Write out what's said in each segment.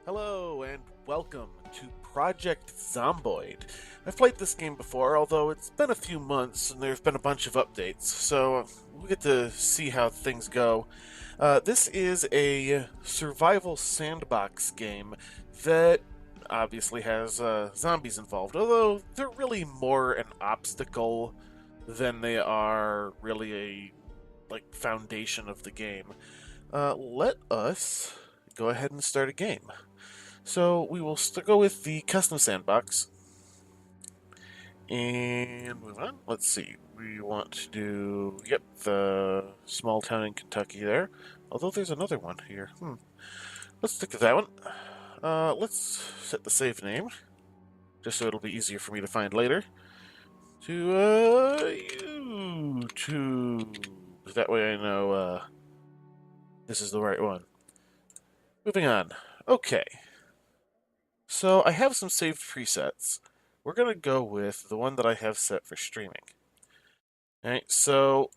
Hello and welcome to Project Zomboid. I've played this game before, although it's been a few months and there's been a bunch of updates, so we'll get to see how things go. This is a survival sandbox game that obviously has zombies involved, although they're really more an obstacle than they are really a foundation of the game. Let us go ahead and start a game. So we will go with the custom sandbox and move on. Let's see. We want to do, yep, the small town in Kentucky there. Although there's another one here. Let's stick to that one. Let's set the save name, just so it'll be easier for me to find later. To YouTube. That way I know this is the right one. Moving on. Okay. So I have some saved presets. We're going to go with the one that I have set for streaming. Alright, so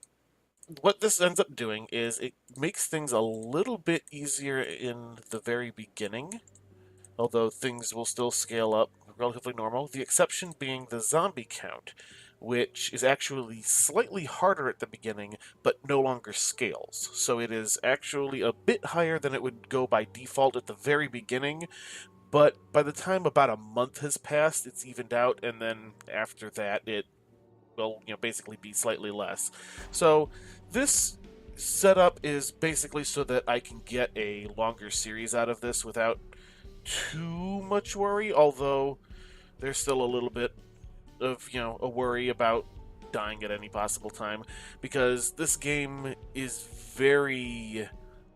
what this ends up doing is it makes things a little bit easier in the very beginning, although things will still scale up relatively normal, the exception being the zombie count, which is actually slightly harder at the beginning, but no longer scales. So it is actually a bit higher than it would go by default at the very beginning, but by the time about a month has passed, it's evened out, and then after that, it will, basically be slightly less. So this setup is basically so that I can get a longer series out of this without too much worry, although there's still a little bit of, a worry about dying at any possible time, because this game is very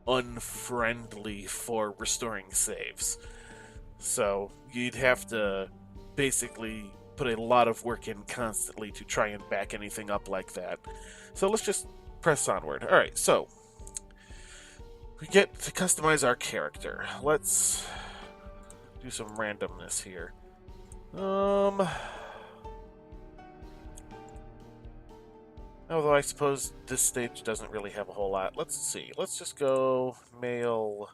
unfriendly for restoring saves. So you'd have to basically put a lot of work in constantly to try and back anything up like that. So let's just press onward. Alright, so we get to customize our character. Let's do some randomness here. Although I suppose this stage doesn't really have a whole lot. Let's see. Let's just go male.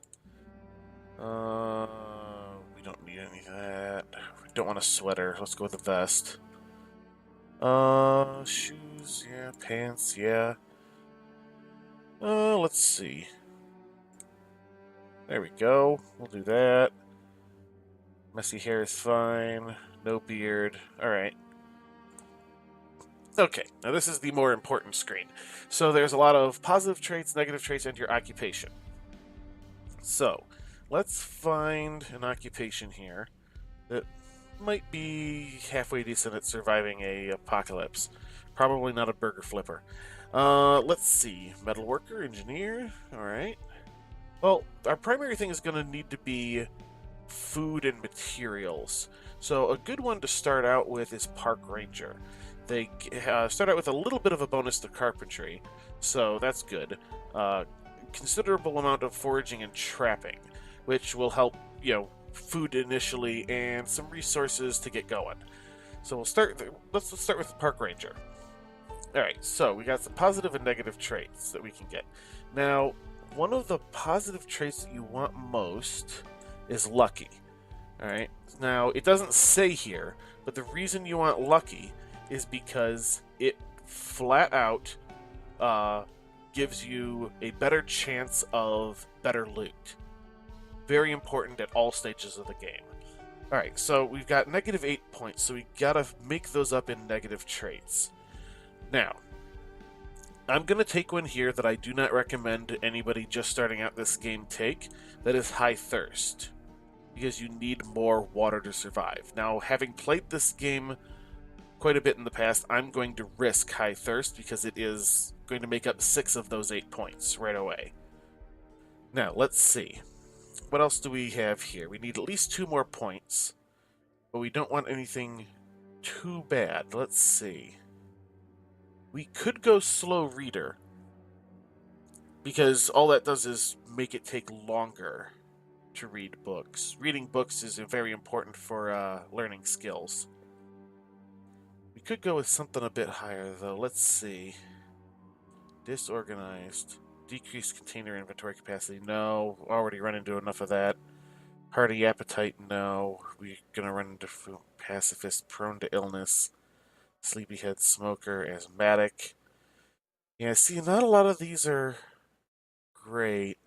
We don't need any of that. We don't want a sweater. Let's go with a vest. Shoes, yeah. Pants, yeah. Let's see. There we go. We'll do that. Messy hair is fine. No beard. Alright. Okay, now this is the more important screen. So there's a lot of positive traits, negative traits, and your occupation. So, let's find an occupation here that might be halfway decent at surviving a apocalypse. Probably not a burger flipper. Let's see. Metalworker, engineer, alright. Well, our primary thing is going to need to be food and materials. So a good one to start out with is park ranger. They start out with a little bit of a bonus to carpentry, so that's good. Considerable amount of foraging and trapping, which will help, food initially and some resources to get going. So we'll start. Let's start with the park ranger. All right, so we got some positive and negative traits that we can get. Now, one of the positive traits that you want most is lucky. All right. Now, it doesn't say here, but the reason you want lucky is because it flat out gives you a better chance of better loot. Very important at all stages of the game. Alright, so we've got negative 8 points, so we gotta make those up in negative traits. Now, I'm gonna take one here that I do not recommend anybody just starting out this game take, that is high thirst, because you need more water to survive. Now, having played this game quite a bit in the past, I'm going to risk high thirst because it is going to make up 6 of those 8 points right away. Now, let's see. What else do we have here? We need at least 2 more points, but we don't want anything too bad. Let's see. We could go slow reader, because all that does is make it take longer to read books. Reading books is very important for learning skills. We could go with something a bit higher, though. Let's see. Disorganized. Decreased container inventory capacity. No, already run into enough of that. Hearty appetite, no. We're gonna run into pacifist, prone to illness, sleepyhead, smoker, asthmatic. Yeah, see, not a lot of these are great.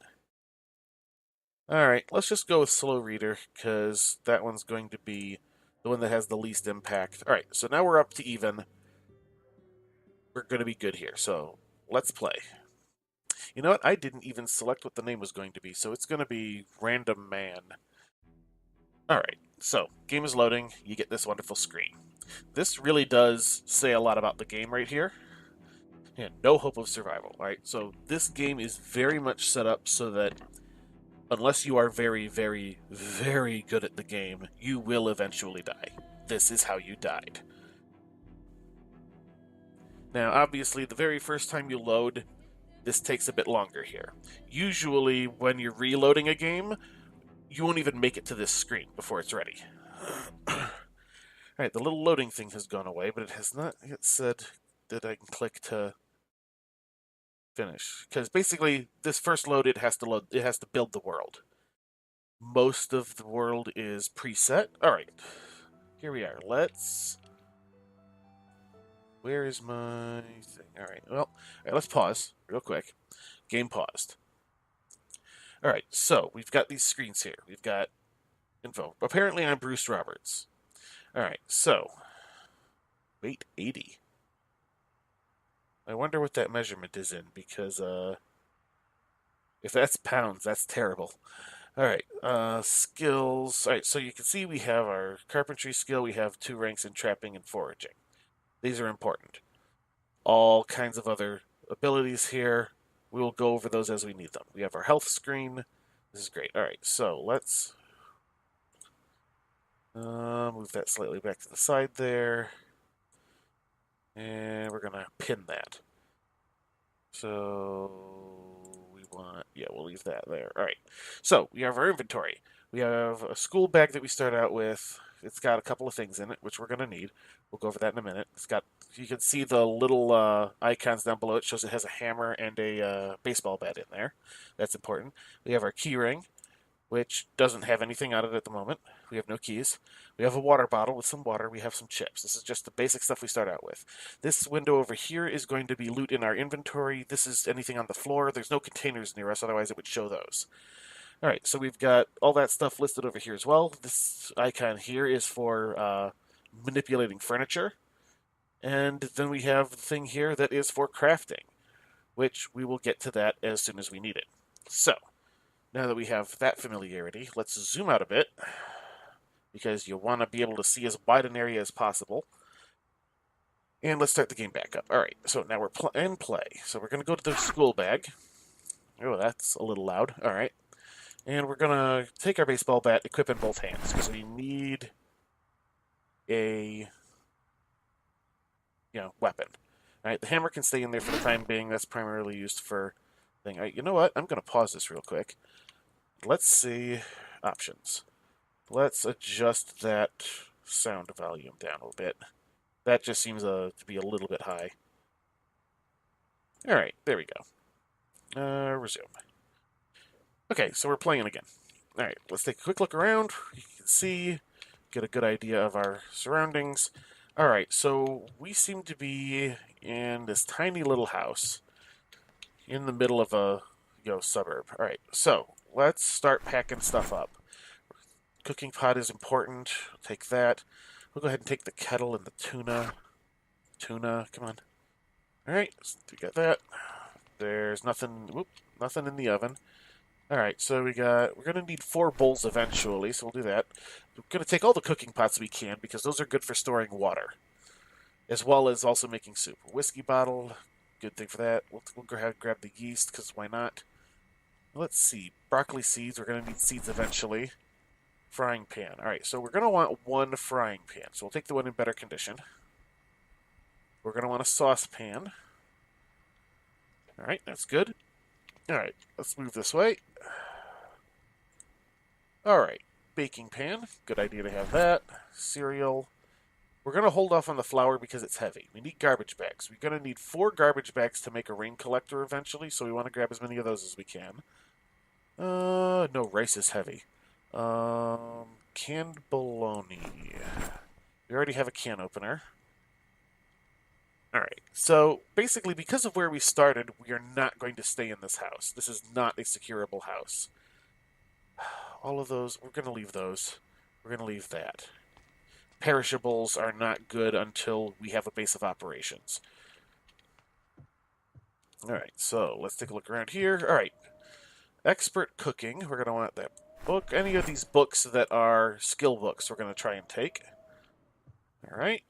Alright, let's just go with slow reader, because that one's going to be the one that has the least impact. Alright, so now we're up to even. We're going to be good here, so let's play. You know what? I didn't even select what the name was going to be, so it's going to be Random Man. Alright, so game is loading. You get this wonderful screen. This really does say a lot about the game right here. Yeah, no hope of survival. Alright, so this game is very much set up so that unless you are very, very, very good at the game, you will eventually die. This is how you died. Now, obviously, the very first time you load, this takes a bit longer here. Usually, when you're reloading a game, you won't even make it to this screen before it's ready. Alright, the little loading thing has gone away, but it has not yet said that I can click to finish. Because basically, this first load, it has to build the world. Most of the world is preset. Alright, here we are. Where is my thing? Alright, well, let's pause real quick. Game paused. Alright, so we've got these screens here. We've got info. Apparently I'm Bruce Roberts. Alright, so weight 80. I wonder what that measurement is in, because if that's pounds, that's terrible. Alright, skills. Alright, so you can see we have our carpentry skill, we have 2 ranks in trapping and foraging. These are important. All kinds of other abilities here. We will go over those as we need them. We have our health screen. This is great. Alright, so let's move that slightly back to the side there. And we're going to pin that. So we'll leave that there. Alright, so we have our inventory. We have a school bag that we start out with. It's got a couple of things in it, which we're going to need. We'll go over that in a minute. You can see the little icons down below. It shows it has a hammer and a baseball bat in there. That's important. We have our key ring, which doesn't have anything on it at the moment. We have no keys. We have a water bottle with some water. We have some chips. This is just the basic stuff we start out with. This window over here is going to be loot in our inventory. This is anything on the floor. There's no containers near us, otherwise it would show those. Alright, so we've got all that stuff listed over here as well. This icon here is for manipulating furniture. And then we have the thing here that is for crafting, which we will get to that as soon as we need it. So, now that we have that familiarity, let's zoom out a bit, because you want to be able to see as wide an area as possible. And let's start the game back up. Alright, so now we're in play. So we're going to go to the school bag. Oh, that's a little loud. Alright. And we're going to take our baseball bat, equip in both hands, because we need a weapon. Alright, the hammer can stay in there for the time being. That's primarily used for thing. Alright, you know what? I'm going to pause this real quick. Let's see options. Let's adjust that sound volume down a little bit. That just seems to be a little bit high. Alright, there we go. Resume. Okay, so we're playing again. Alright, let's take a quick look around. You can see, get a good idea of our surroundings. Alright, so we seem to be in this tiny little house in the middle of a suburb. Alright, so let's start packing stuff up. Cooking pot is important. Take that. We'll go ahead and take the kettle and the tuna. Tuna, come on. Alright, we got that. There's nothing in the oven. Alright, so we're going to need 4 bowls eventually, so we'll do that. We're going to take all the cooking pots we can, because those are good for storing water, as well as also making soup. A whiskey bottle, good thing for that. We'll go ahead and grab the yeast, because why not? Let's see. Broccoli seeds, we're going to need seeds eventually. Frying pan. Alright, so we're going to want 1 frying pan, so we'll take the one in better condition. We're going to want a saucepan. Alright, that's good. Alright, let's move this way. Alright, baking pan. Good idea to have that. Cereal. We're going to hold off on the flour because it's heavy. We need garbage bags. We're going to need 4 garbage bags to make a rain collector eventually, so we want to grab as many of those as we can. No, rice is heavy. Canned bologna. We already have a can opener. Alright, so basically, because of where we started, we are not going to stay in this house. This is not a securable house. All of those, we're going to leave those. We're going to leave that. Perishables are not good until we have a base of operations. Alright, so let's take a look around here. Alright, expert cooking. We're going to want that book. Any of these books that are skill books we're going to try and take. Alright.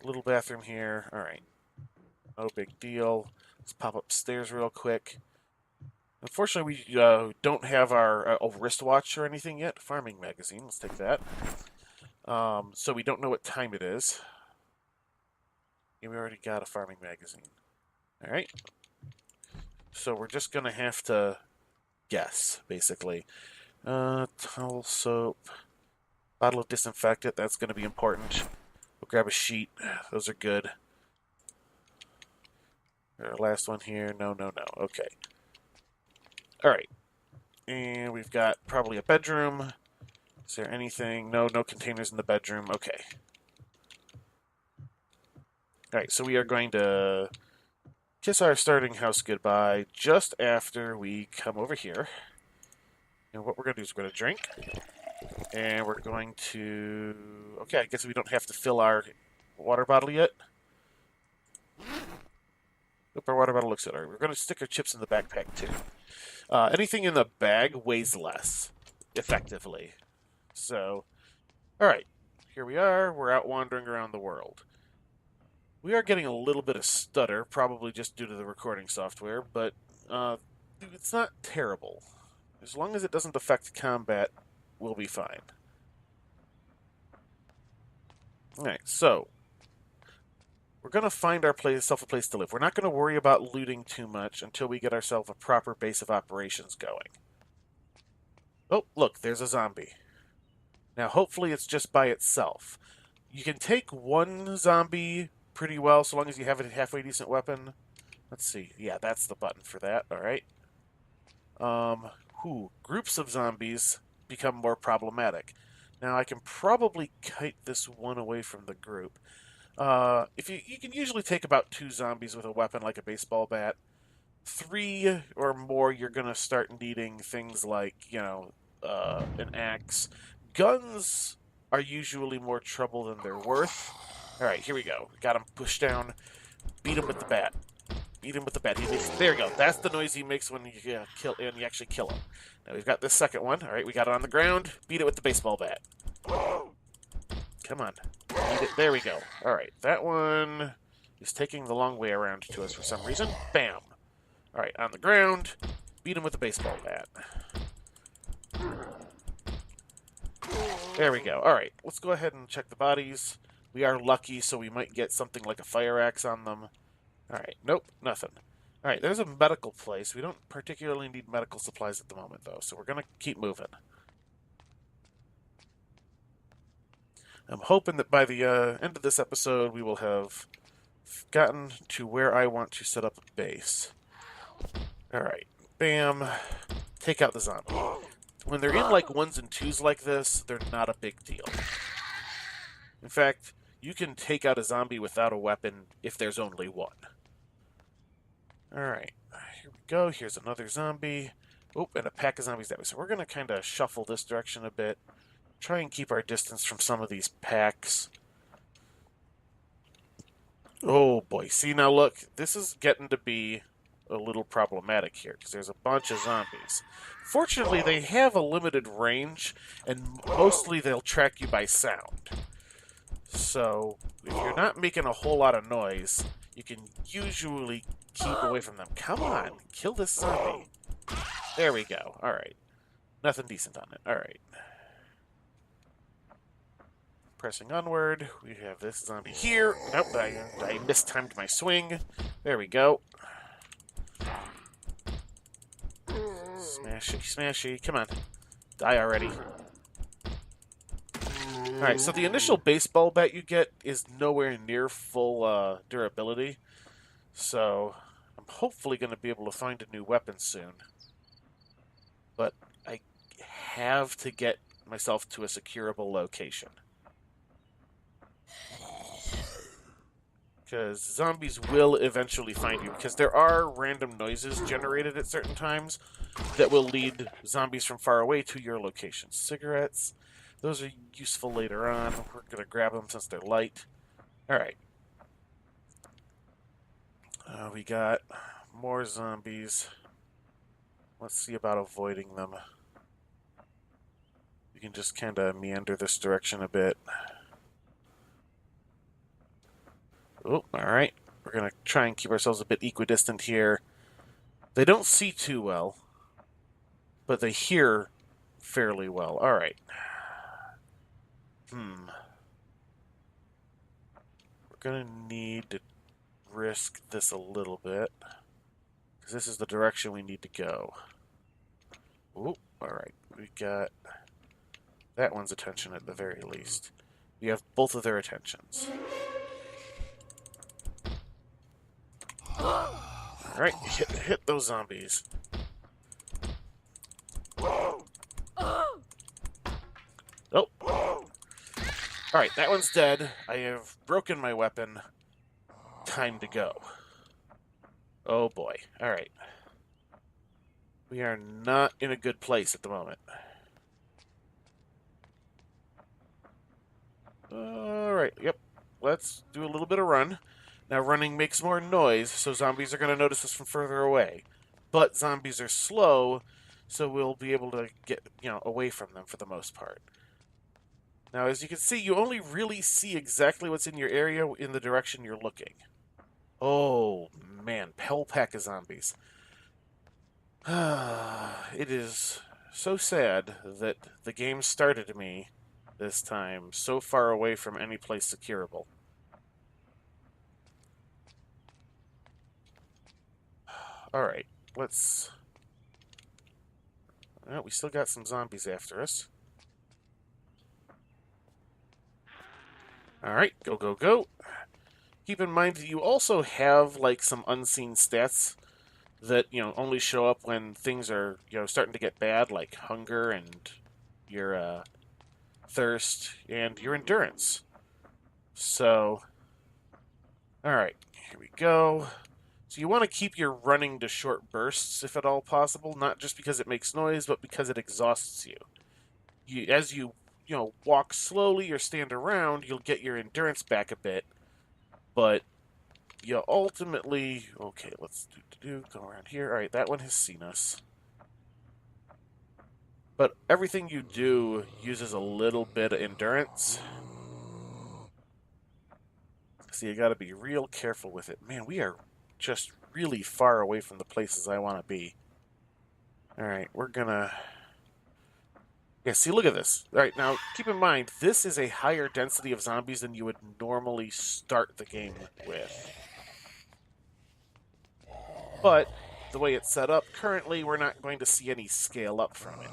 Little bathroom here. Alright. No big deal. Let's pop upstairs real quick. Unfortunately, we don't have our wristwatch or anything yet. Farming magazine. Let's take that. So we don't know what time it is. And we already got a farming magazine. Alright. So we're just going to have to guess, basically. Towel, soap, bottle of disinfectant. That's going to be important. We'll grab a sheet. Those are good. Our last one here. No. Okay. Alright. And we've got probably a bedroom. Is there anything? No containers in the bedroom. Okay. Alright, so we are going to kiss our starting house goodbye just after we come over here. And what we're going to do is we're going to drink. And we're going to... Okay, I guess we don't have to fill our water bottle yet. Oop, our water bottle looks good. All right, we're going to stick our chips in the backpack, too. Anything in the bag weighs less, effectively. So, alright, here we are. We're out wandering around the world. We are getting a little bit of stutter, probably just due to the recording software, but it's not terrible. As long as it doesn't affect combat, we'll be fine. Alright, so we're going to find ourselves a place to live. We're not going to worry about looting too much until we get ourselves a proper base of operations going. Oh, look, there's a zombie. Now, hopefully it's just by itself. You can take one zombie pretty well, so long as you have a halfway decent weapon. Let's see. Yeah, that's the button for that. Alright. Groups of zombies become more problematic. Now, I can probably kite this one away from the group. If you can usually take about 2 zombies with a weapon like a baseball bat. 3 or more, you're going to start needing things like, an axe. Guns are usually more trouble than they're worth. Alright, here we go. Got him pushed down. Beat him with the bat. Beat him with the bat. There you go. That's the noise he makes when you actually kill him. Now we've got this second one. Alright, we got it on the ground. Beat it with the baseball bat. Come on. Beat it. There we go. Alright, that one is taking the long way around to us for some reason. Bam. Alright, on the ground. Beat him with the baseball bat. There we go. Alright, let's go ahead and check the bodies. We are lucky, so we might get something like a fire axe on them. Alright, nope, nothing. Alright, there's a medical place. We don't particularly need medical supplies at the moment, though, so we're going to keep moving. I'm hoping that by the end of this episode, we will have gotten to where I want to set up a base. Alright, bam. Take out the zombie. When they're in like 1s and 2s like this, they're not a big deal. In fact, you can take out a zombie without a weapon if there's only one. Alright, here we go. Here's another zombie. Oh, and a pack of zombies that way. So we're going to kind of shuffle this direction a bit. Try and keep our distance from some of these packs. Oh boy, see now look, this is getting to be a little problematic here, because there's a bunch of zombies. Fortunately, they have a limited range, and mostly they'll track you by sound. So, if you're not making a whole lot of noise, you can usually keep away from them. Come on, kill this zombie. There we go. Alright. Nothing decent on it. Alright. Pressing onward. We have this zombie here. Nope, I mistimed my swing. There we go. Smashy, smashy. Come on. Die already. Alright, so the initial baseball bat you get is nowhere near full durability. So, I'm hopefully going to be able to find a new weapon soon. But have to get myself to a securable location. Because zombies will eventually find you, because there are random noises generated at certain times that will lead zombies from far away to your location. Cigarettes, those are useful later on. We're going to grab them since they're light. Alright. We got more zombies. Let's see about avoiding them. We can just kind of meander this direction a bit. Oh, alright. We're going to try and keep ourselves a bit equidistant here. They don't see too well, but they hear fairly well. Alright. We're going to need to risk this a little bit, because this is the direction we need to go. Oh, alright. We got that one's attention at the very least. We have both of their attentions. Alright, hit those zombies. Oh. Alright, that one's dead. I have broken my weapon. Time to go. Oh boy. Alright. We are not in a good place at the moment. Alright, yep. Let's do a little bit of run. Now, running makes more noise, so zombies are going to notice us from further away. But zombies are slow, so we'll be able to get, away from them for the most part. Now, as you can see, you only really see exactly what's in your area in the direction you're looking. Oh, man, hell pack of zombies. It is so sad that the game started me this time so far away from any place securable. Alright, let's... Well, we still got some zombies after us. Alright, go, go, go. Keep in mind that you also have, some unseen stats that, only show up when things are, starting to get bad, like hunger and your, thirst and your endurance. So, alright, here we go. So you want to keep your running to short bursts, if at all possible, not just because it makes noise, but because it exhausts you. As you walk slowly or stand around, you'll get your endurance back a bit, but you ultimately... Okay, let's go around here. Alright, that one has seen us. But everything you do uses a little bit of endurance. So you gotta be real careful with it. Man, we are just really far away from the places I want to be. Alright, we're gonna... Yeah, see, look at this. Alright, now, keep in mind, this is a higher density of zombies than you would normally start the game with. But, the way it's set up, currently we're not going to see any scale up from it.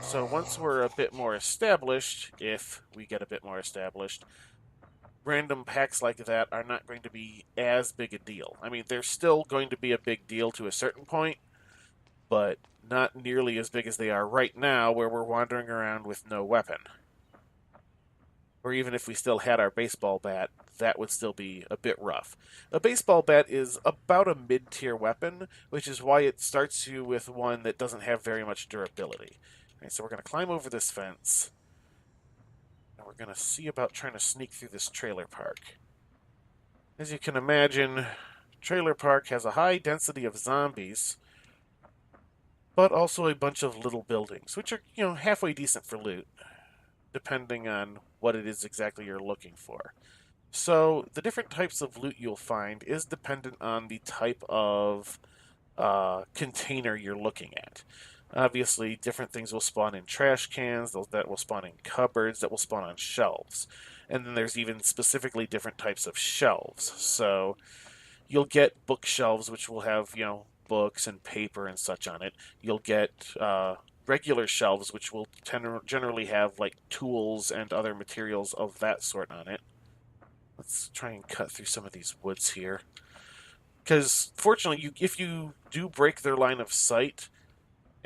So once we're a bit more established, if we get a bit more established, random packs like that are not going to be as big a deal. I mean, they're still going to be a big deal to a certain point, but not nearly as big as they are right now, where we're wandering around with no weapon. Or even if we still had our baseball bat, that would still be a bit rough. A baseball bat is about a mid-tier weapon, which is why it starts you with one that doesn't have very much durability. Alright, so we're going to climb over this fence. And we're going to see about trying to sneak through this trailer park. As you can imagine, trailer park has a high density of zombies, but also a bunch of little buildings, which are, halfway decent for loot, depending on what it is exactly you're looking for. So, the different types of loot you'll find is dependent on the type of container you're looking at. Obviously, different things will spawn in trash cans, that will spawn in cupboards, that will spawn on shelves. And then there's even specifically different types of shelves. So, you'll get bookshelves, which will have, books and paper and such on it. You'll get regular shelves, which will generally have, tools and other materials of that sort on it. Let's try and cut through some of these woods here. Because, fortunately, if you do break their line of sight,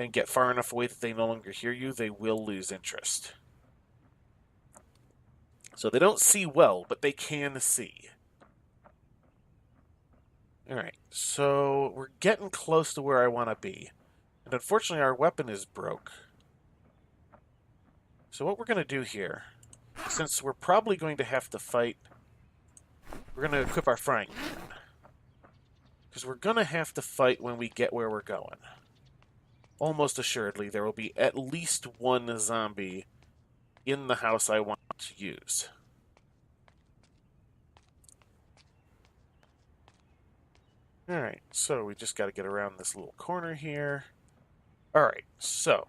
and get far enough away that they no longer hear you, they will lose interest. So they don't see well, but they can see. Alright, so we're getting close to where I want to be. And unfortunately, our weapon is broke. So what we're going to do here, since we're probably going to have to fight, we're going to equip our frying pan. Because we're going to have to fight when we get where we're going. Almost assuredly, there will be at least one zombie in the house I want to use. Alright, so we just got to get around this little corner here. Alright, so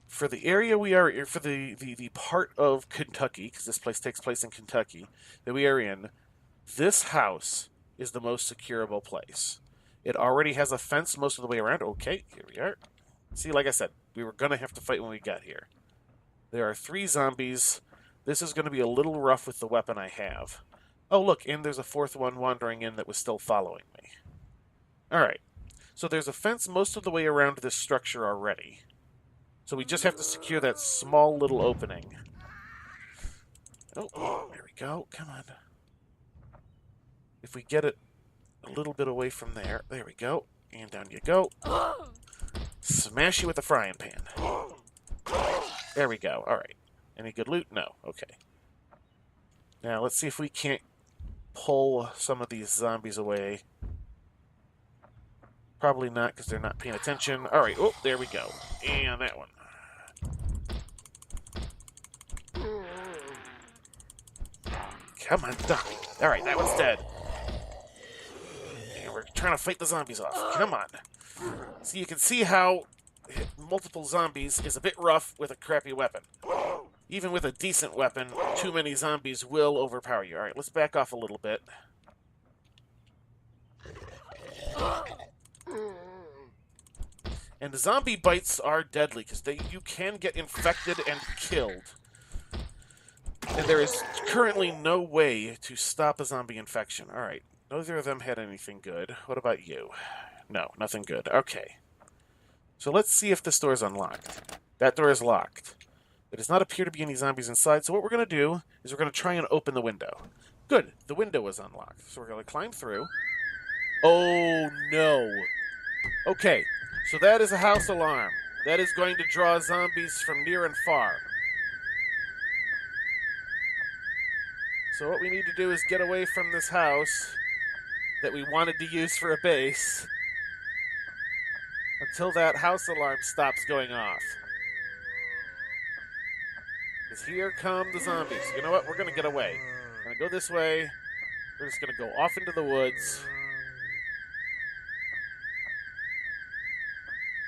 for the area we are, for the part of Kentucky, because this place takes place in Kentucky, that we are in, this house is the most securable place. It already has a fence most of the way around. Okay, here we are. See, like I said, we were going to have to fight when we got here. There are 3 zombies. This is going to be a little rough with the weapon I have. Oh, look, and there's a 4th one wandering in that was still following me. Alright, so there's a fence most of the way around this structure already. So we just have to secure that small little opening. Oh, there we go. Come on. If we get it a little bit away from there. There we go. And down you go. Smash you with the frying pan. There we go. Alright. Any good loot? No. Okay. Now, let's see if we can't pull some of these zombies away. Probably not, because they're not paying attention. Alright. Oh, there we go. And that one. Come on, duck. Alright, that one's dead. And we're trying to fight the zombies off. Come on. So you can see how multiple zombies is a bit rough with a crappy weapon. Even with a decent weapon, too many zombies will overpower you. Alright, let's back off a little bit. And zombie bites are deadly, because you can get infected and killed. And there is currently no way to stop a zombie infection. Alright, neither of them had anything good. What about you? No, nothing good. Okay. So let's see if this door is unlocked. That door is locked. There does not appear to be any zombies inside, so what we're going to do is we're going to try and open the window. Good, the window is unlocked. So we're going to climb through. Oh, no. Okay, so that is a house alarm. That is going to draw zombies from near and far. So what we need to do is get away from this house that we wanted to use for a base until that house alarm stops going off. Because here come the zombies. You know what? We're going to get away. We're going to go this way. We're just going to go off into the woods.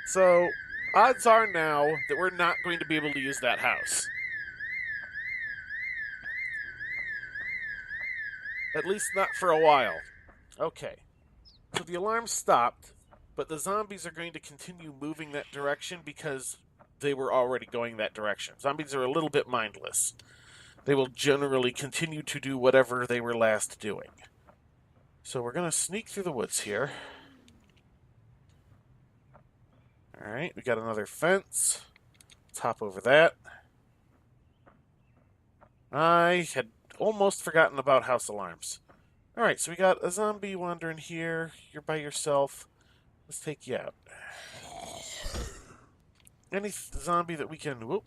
So, odds are now that we're not going to be able to use that house. At least not for a while. Okay. So the alarm stopped, but the zombies are going to continue moving that direction because they were already going that direction. Zombies are a little bit mindless. They will generally continue to do whatever they were last doing. So we're going to sneak through the woods here. Alright, we got another fence. Let's hop over that. I had almost forgotten about house alarms. Alright, so we got a zombie wandering here. You're by yourself. Let's take you out. Any zombie that we can... Whoop.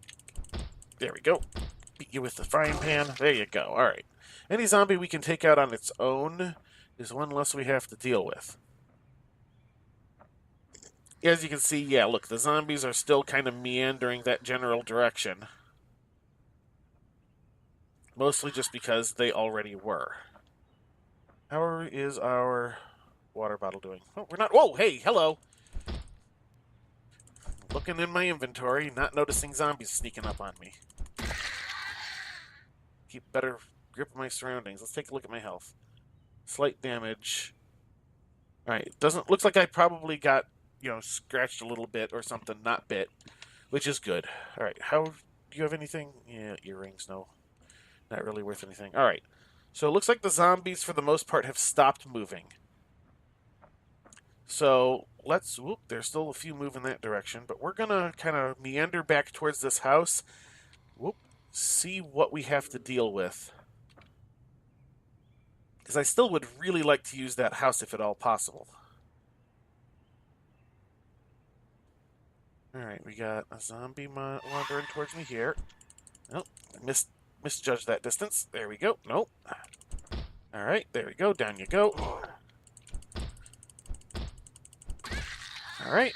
There we go. Beat you with the frying pan. There you go. Alright. Any zombie we can take out on its own is one less we have to deal with. As you can see, yeah, look, the zombies are still kind of meandering that general direction. Mostly just because they already were. How is our water bottle doing? Oh, we're not... Whoa, hey, hello! Looking in my inventory, not noticing zombies sneaking up on me. Keep better grip of my surroundings. Let's take a look at my health. Slight damage. Alright, looks like I probably got, scratched a little bit or something, not bit, which is good. Alright, do you have anything? Yeah, earrings, no. Not really worth anything. Alright, so it looks like the zombies, for the most part, have stopped moving. So, let's... Whoop, there's still a few moving that direction, but we're going to kind of meander back towards this house. Whoop, see what we have to deal with. Because I still would really like to use that house if at all possible. Alright, we got a zombie wandering towards me here. Nope, misjudged that distance. There we go. Nope. Alright, there we go. Down you go. Alright.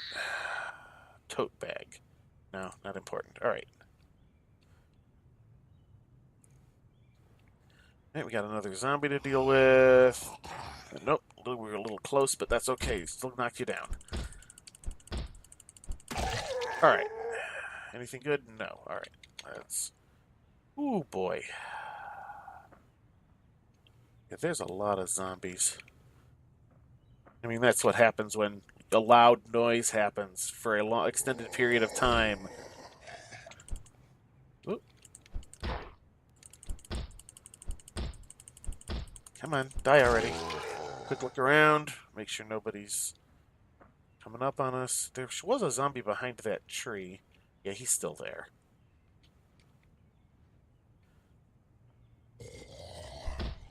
Tote bag. No, not important. Alright. Alright, we got another zombie to deal with. Nope, we were a little close, but that's okay. Still knock you down. Alright. Anything good? No. Alright. Let's... Ooh, boy. Yeah, there's a lot of zombies. I mean, that's what happens when a loud noise happens for a long, extended period of time. Ooh. Come on, die already. Quick look around. Make sure nobody's coming up on us. There was a zombie behind that tree. Yeah, he's still there.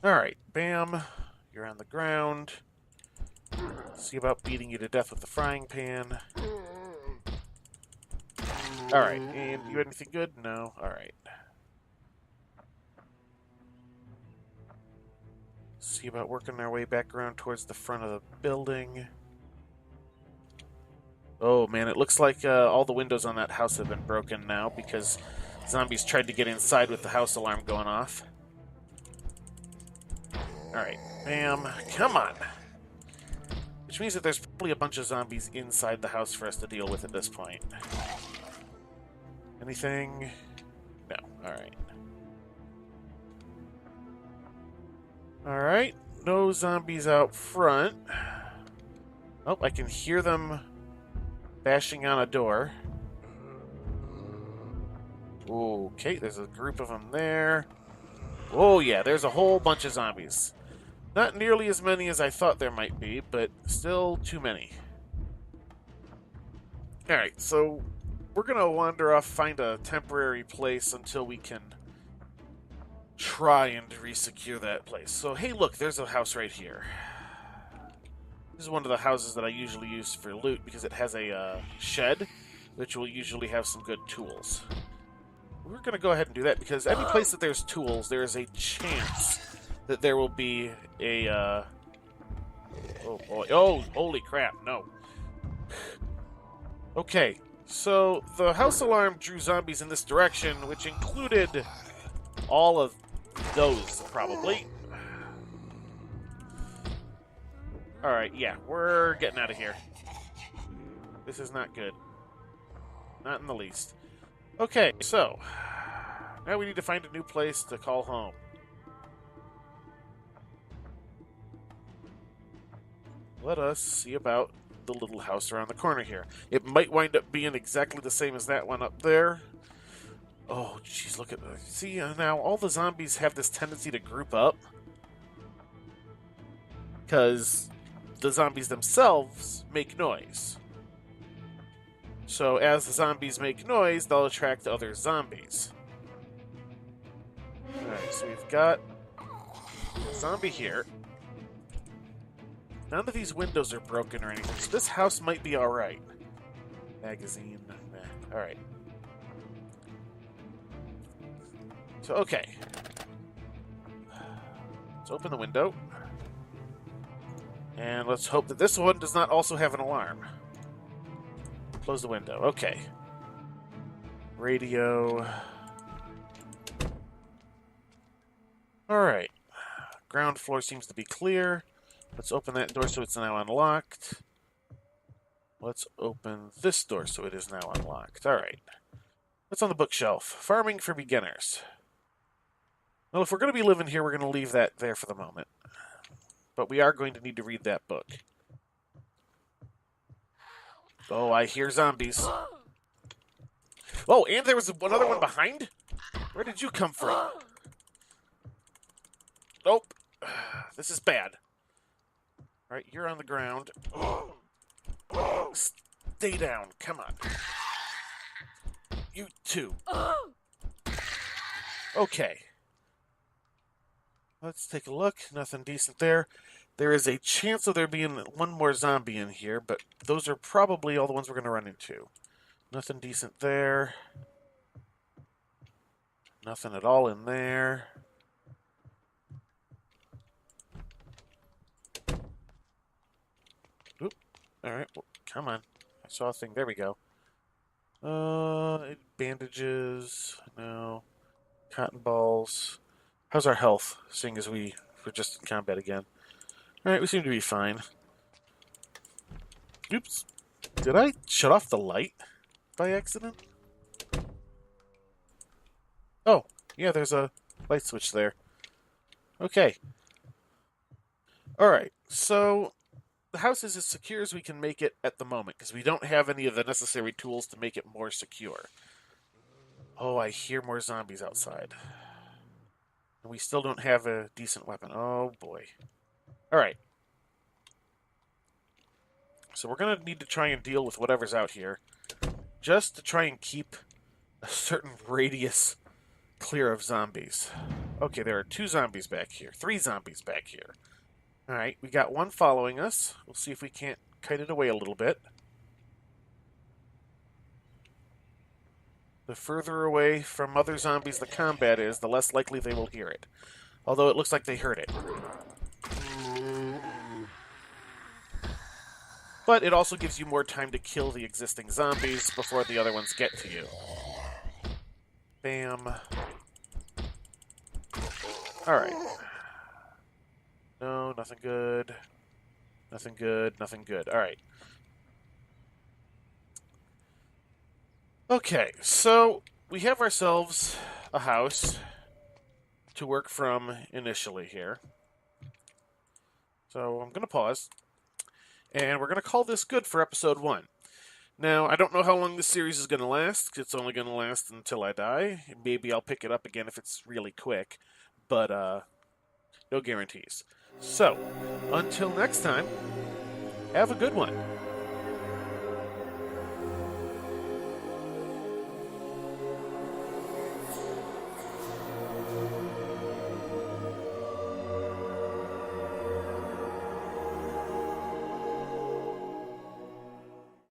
Alright, bam. You're on the ground. See about beating you to death with the frying pan. Alright, and you had anything good? No? Alright. See about working our way back around towards the front of the building. Oh man, it looks like all the windows on that house have been broken now because zombies tried to get inside with the house alarm going off. Alright, bam. Come on! Which means that there's probably a bunch of zombies inside the house for us to deal with at this point. Anything? No. Alright. Alright. No zombies out front. Oh, I can hear them bashing on a door. Okay, there's a group of them there. Oh yeah, there's a whole bunch of zombies. Not nearly as many as I thought there might be, but still too many. Alright, so we're going to wander off, find a temporary place until we can try and re-secure that place. So, hey, look, there's a house right here. This is one of the houses that I usually use for loot because it has a shed, which will usually have some good tools. We're going to go ahead and do that because any place that there's tools, there is a chance that there will be a, oh boy, oh, holy crap, no. Okay, so the house alarm drew zombies in this direction, which included all of those, probably. Alright, yeah, we're getting out of here. This is not good. Not in the least. Okay, so now we need to find a new place to call home. Let us see about the little house around the corner here. It might wind up being exactly the same as that one up there. Oh, jeez, look at that. See, now all the zombies have this tendency to group up. Because the zombies themselves make noise. So as the zombies make noise, they'll attract other zombies. Alright, so we've got a zombie here. None of these windows are broken or anything, so this house might be alright. Magazine. Nah. Alright. So, okay. Let's open the window. And let's hope that this one does not also have an alarm. Close the window. Okay. Radio. Alright. Ground floor seems to be clear. Let's open that door so it's now unlocked. Let's open this door so it is now unlocked. Alright. What's on the bookshelf? Farming for beginners. Well, if we're going to be living here, we're going to leave that there for the moment. But we are going to need to read that book. Oh, I hear zombies. Oh, and there was another one behind? Where did you come from? Nope. This is bad. Alright, you're on the ground. Stay down. Come on. You too. Okay. Let's take a look. Nothing decent there. There is a chance of there being one more zombie in here, but those are probably all the ones we're going to run into. Nothing decent there. Nothing at all in there. Oop. Alright, well, come on. I saw a thing. There we go. Bandages. No. Cotton balls. How's our health, seeing as we're just in combat again? Alright, we seem to be fine. Oops. Did I shut off the light by accident? Oh, yeah, there's a light switch there. Okay. Alright, so the house is as secure as we can make it at the moment, because we don't have any of the necessary tools to make it more secure. Oh, I hear more zombies outside. And we still don't have a decent weapon. Oh, boy. Alright. So we're going to need to try and deal with whatever's out here, just to try and keep a certain radius clear of zombies. Okay, there are 2 zombies back here. 3 zombies back here. Alright, we got one following us. We'll see if we can't kite it away a little bit. The further away from other zombies the combat is, the less likely they will hear it. Although it looks like they heard it. But it also gives you more time to kill the existing zombies before the other ones get to you. Bam. Alright. No, nothing good. Nothing good, nothing good. Alright. Okay, so we have ourselves a house to work from initially here. So I'm going to pause. And we're going to call this good for episode 1. Now, I don't know how long this series is going to last. It's only going to last until I die. Maybe I'll pick it up again if it's really quick. But, no guarantees. So, until next time, have a good one.